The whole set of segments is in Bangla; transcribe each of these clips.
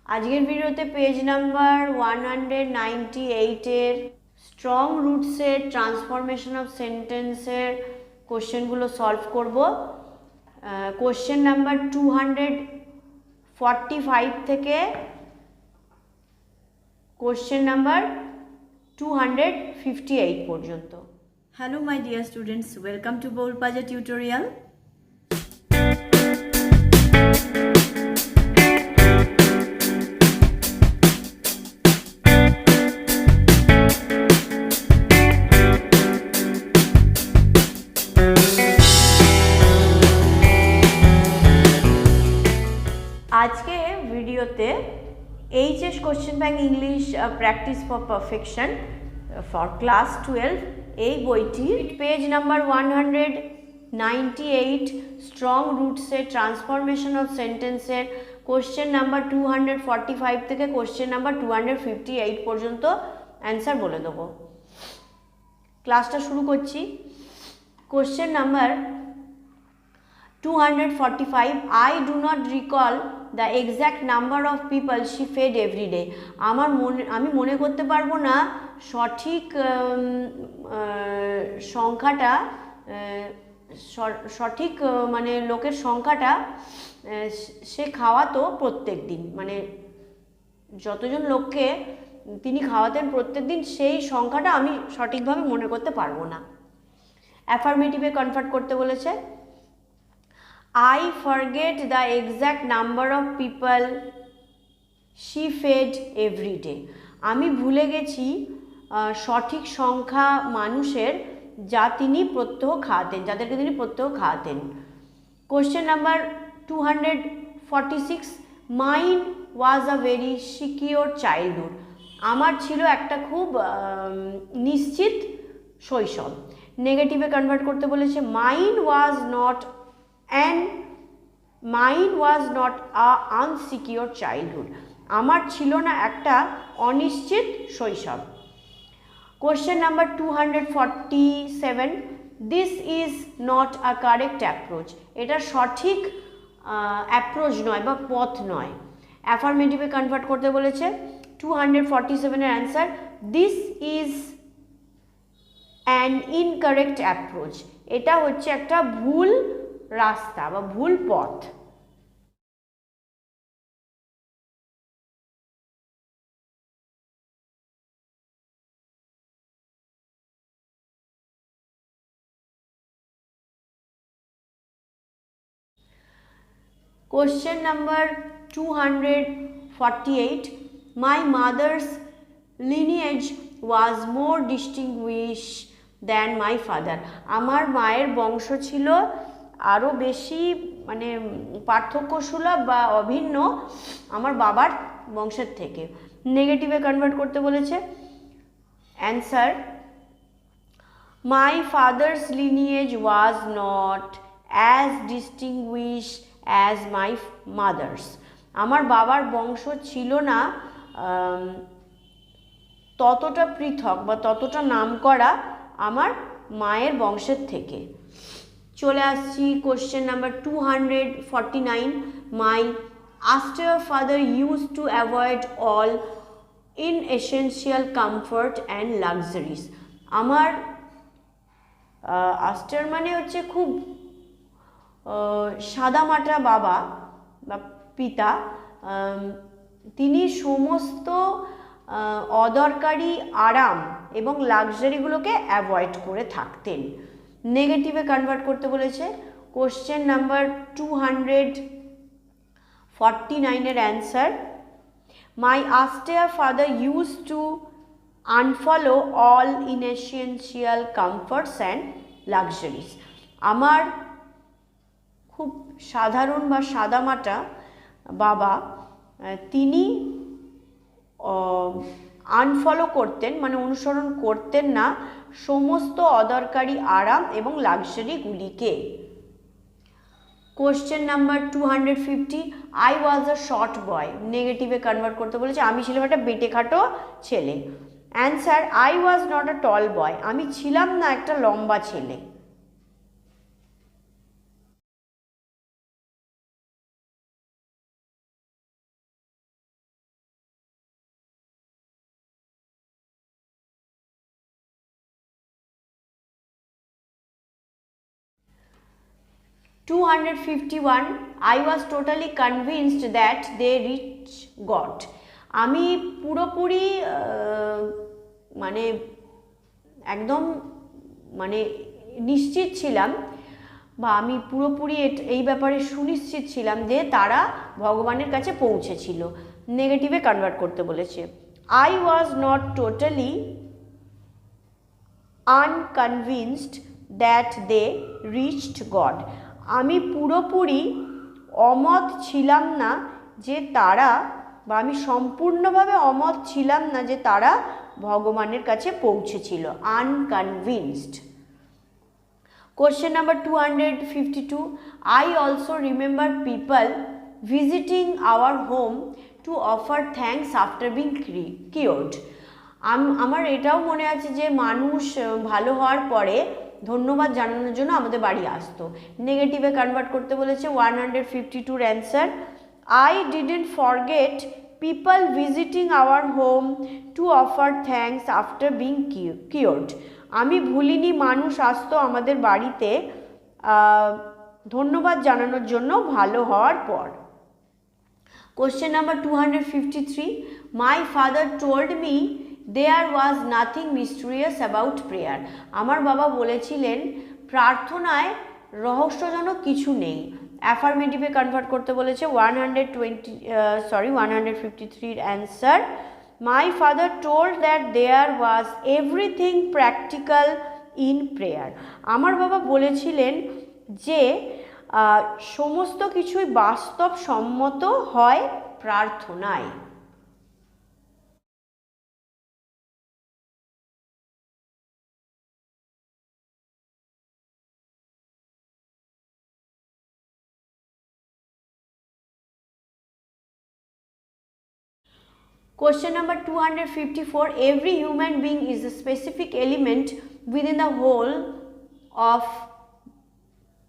আজকের ভিডিওতে পেজ নাম্বার 198 এর স্ট্রং রুটসের ট্রান্সফরমেশন অফ সেন্টেন্সের কোশ্চেনগুলো সলভ করব। কোশ্চেন নাম্বার 245 থেকে কোশ্চেন নাম্বার 258 পর্যন্ত। Hello my dear students, welcome to Boul Panja tutorial. আজকে ভিডিওতে HS question bank English practice for perfection for class 12 এই বইটির পেজ নাম্বার 198 স্ট্রং রুটসের ট্রান্সফরমেশন অফ সেন্টেন্সের কোশ্চেন নাম্বার 245 থেকে কোশ্চেন নাম্বার 258 পর্যন্ত অ্যান্সার বলে দেবো। ক্লাসটা শুরু করছি। Question number 245, I do not recall the exact number of people she fed every day. আমি মনে করতে পারবো না সঠিক সংখ্যাটা, সঠিক মানে লোকের সংখ্যাটা সে খাওয়াতো প্রত্যেক দিন, মানে যতজন লোককে তিনি খাওয়াতেন প্রত্যেক দিন সেই সংখ্যাটা আমি সঠিকভাবে মনে করতে পারবো না। অ্যাফার্মেটিভে কনভার্ট করতে বলেছে। I forget the exact number of people she fed every day. আমি ভুলে গেছি সঠিক সংখ্যা মানুষের যা তিনি প্রত্যহ খাওয়াতেন, যাদেরকে তিনি প্রত্যহ খাওয়াতেন। Question number 246, mine was a very secure childhood. আমার ছিল একটা খুব নিশ্চিত শৈশব। নেগেটিভে কনভার্ট করতে বলেছে। Mine was not and mine was not a unsecure childhood. আমার ছিল না একটা অনিশ্চিত শৈশব। Question number 247, this is not a correct approach. এটা সঠিক অ্যাপ্রোচ নয় বা পথ নয়। অ্যাফার্মেটিভে কনভার্ট করতে বলেছে। 247 এর answer, this is an incorrect approach. এটা হচ্ছে একটা ভুল রাস্তা বা ভুল পথ। Question number 248, my mother's lineage was more distinguished than my father. আমার মায়ের বংশ ছিল আরও বেশি মানে পার্থক্যসুলভ বা অভিন্ন আমার বাবার বংশের থেকে। নেগেটিভে কনভার্ট করতে বলেছে। Answer, my father's lineage was not as distinguished as my mother's. আমার বাবার বংশ ছিল না ততটা পৃথক বা ততটা নামকরা আমার মায়ের বংশের থেকে। চলে আসছি question number 249, my austere father used to avoid all inessential comfort and luxuries. আমার austere মানে হচ্ছে খুব সাদামাটা বাবা বা পিতা, তিনি সমস্ত অদরকারি আরাম এবং লাক্সারিগুলোকে অ্যাভয়েড করে থাকতেন। নেগেটিভে কনভার্ট করতে বলেছে। কোশ্চেন নাম্বার 249 এর answer, my austere father used to unfollow all inessential comforts and luxuries. আমার খুব সাধারণ বা সাদামাটা বাবা, তিনি আনফলো করতেন মানে অনুসরণ করতেন না সমস্ত অদরকারি আরাম এবং লাক্সারিগুলিকে। Question number 250, I was a short boy. নেগেটিভে কনভার্ট করতে বলেছে। আমি ছিলাম একটা বেটেখাটো ছেলে। Answer, I was not a tall boy. আমি ছিলাম না একটা লম্বা ছেলে। 251 I was totally convinced that they reach God. আমি পুরোপুরি মানে একদম মানে নিশ্চিত ছিলাম বা আমি পুরোপুরি এই ব্যাপারে সুনিশ্চিত ছিলাম যে তারা ভগবানের কাছে পৌঁছেছিল। নেগেটিভে কনভার্ট করতে বলেছে। I was not totally unconvinced that they reached God. আমি পুরোপুরি অমত ছিলাম না যে তারা বা আমি সম্পূর্ণভাবে অমত ছিলাম না যে তারা ভগবানের কাছে পৌঁছেছিল। আনকনভিন্সড। Question number 252. I also remember people visiting our home to offer thanks after being cured. আমার এটাও মনে আছে যে মানুষ ভালো হওয়ার পরে ধন্যবাদ জানানোর জন্য আমাদের বাড়ি আসতো। নেগেটিভে কনভার্ট করতে বলেছে। 152 answer, I didn't forget people visiting our home to offer thanks after being cured. আমি ভুলিনি মানুষ আসতো আমাদের বাড়িতে ধন্যবাদ জানানোর জন্য ভালো হওয়ার পর। Question number 253. My father told me there was nothing mysterious about prayer. আমার বাবা বলেছিলেন প্রার্থনায় রহস্যজনক কিছু নেই। অ্যাফার্মেটিভে কনভার্ট করতে বলেছে। 153 answer, My father told that there was everything practical in prayer. আমার বাবা বলেছিলেন যে সমস্ত কিছুই বাস্তবসম্মত হয় প্রার্থনায়। Question number 254. Every human being is a specific element within the whole of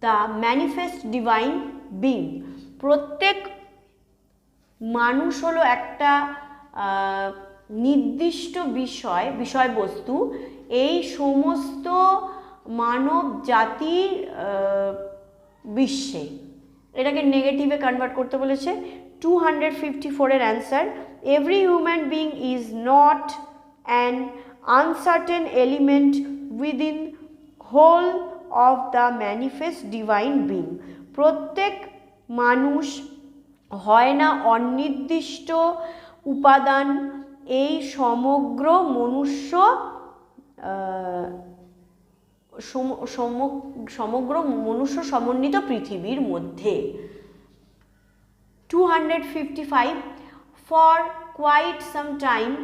the manifest divine being. প্রত্যেক মানুষ হলো একটা নির্দিষ্ট বিষয়বস্তু এই সমস্ত মানব জাতির বিশ্বে। এটাকে নেগেটিভে কনভার্ট করতে বলেছে। 254 এর answer, Every human being is not an uncertain element within whole of the manifest divine being. প্রত্যেক মানুষ হয় না অনির্দিষ্ট উপাদান এই সমগ্র মনুষ্য সমন্বিত পৃথিবীর মধ্যে। 255. For quite some time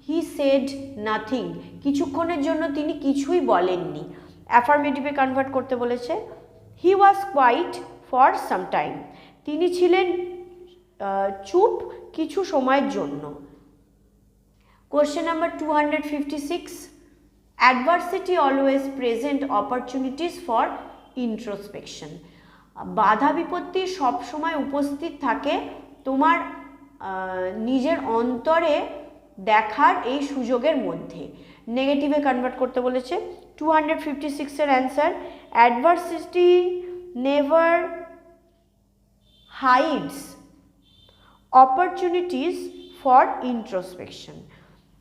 he said nothing. কিছুক্ষণের জন্য তিনি কিছুই বলেননি। অ্যাফার্মেটিভে কনভার্ট করতে বলেছে। He was quiet for some time. তিনি ছিলেন চুপ কিছু সময়ের জন্য। Question number 256. Adversity always present opportunities for introspection. বাধা বিপত্তি সবসময় উপস্থিত থাকে তোমার নিজের অন্তরে দেখার এই সুযোগের মধ্যে। নেগেটিভে কনভার্ট করতে বলেছে। 256 এর answer, adversity never hides opportunities for introspection.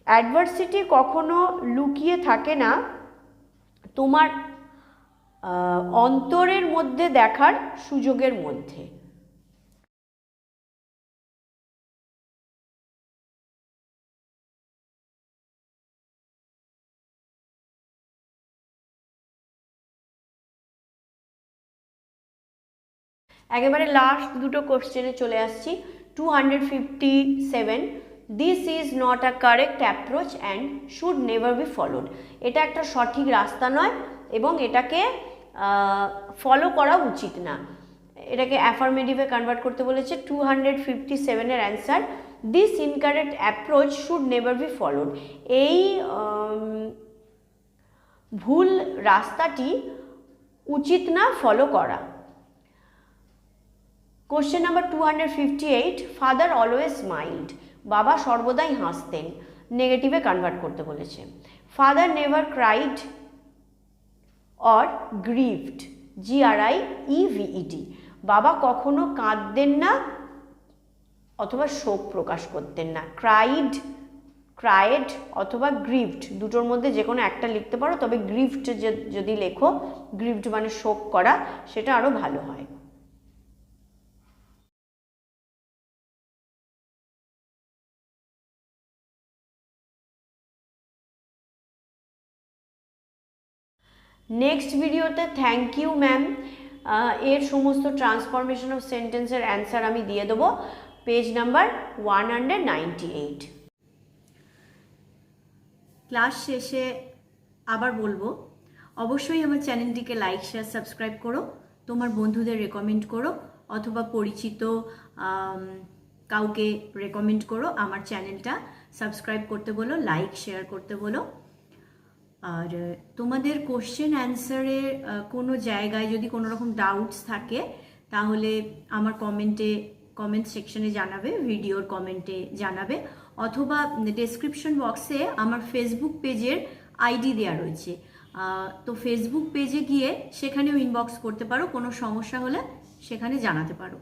Adversity কখনো লুকিয়ে থাকে না তোমার অন্তরের মধ্যে দেখার সুযোগের মধ্যে। একেবারে লাস্ট দুটো কোশ্চেনে চলে আসছি। 257. This is not a correct approach and should never be followed. এটা একটা সঠিক রাস্তা নয় এবং এটাকে ফলো করা উচিত না। এটাকে অ্যাফার্মেটিভে কনভার্ট করতে বলেছে। 257 এর answer, this incorrect approach should never be followed. এই ভুল রাস্তাটি উচিত না ফলো করা। Question number 258. Father always smiled. বাবা সর্বদাই হাসতেন। নেগেটিভে কনভার্ট করতে বলেছে। Father never cried or grieved. GRIEVED। বাবা কখনো কাঁদতেন না অথবা শোক প্রকাশ করতেন না। ক্রাইড অথবা গ্রিভড, দুটোর মধ্যে যে কোনো একটা লিখতে পারো, তবে গ্রিভড যদি লেখো, গ্রিভড মানে শোক করা, সেটা আরও ভালো হয়। নেক্সট ভিডিওতে থ্যাংক ইউ ম্যাম, এর সমস্ত ট্রান্সফরমেশন অফ সেন্টেন্সের অ্যান্সার আমি দিয়ে দেবো, পেজ নাম্বার 198। ক্লাস শেষে আবার বলবো, অবশ্যই আমার চ্যানেলটিকে লাইক, শেয়ার, সাবস্ক্রাইব করো, তোমার বন্ধুদের রেকমেন্ড করো, অথবা পরিচিত কাউকে রেকমেন্ড করো, আমার চ্যানেলটা সাবস্ক্রাইব করতে বলো, লাইক শেয়ার করতে বলো। আর তোমাদের কোশ্চেন অ্যান্সারের কোনো জায়গায় যদি কোনো রকম ডাউটস থাকে তাহলে আমার কমেন্ট সেকশনে জানাবে, ভিডিওর কমেন্টে জানাবে, অথবা ডেসক্রিপশন বক্সে আমার ফেসবুক পেজের আইডি দেওয়া রয়েছে, তো ফেসবুক পেজে গিয়ে সেখানেও ইনবক্স করতে পারো, কোনো সমস্যা হলে সেখানে জানাতে পারো।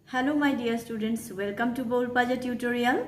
Hello my dear students, welcome to বৌল পাঞ্জা টিউটোরিয়াল।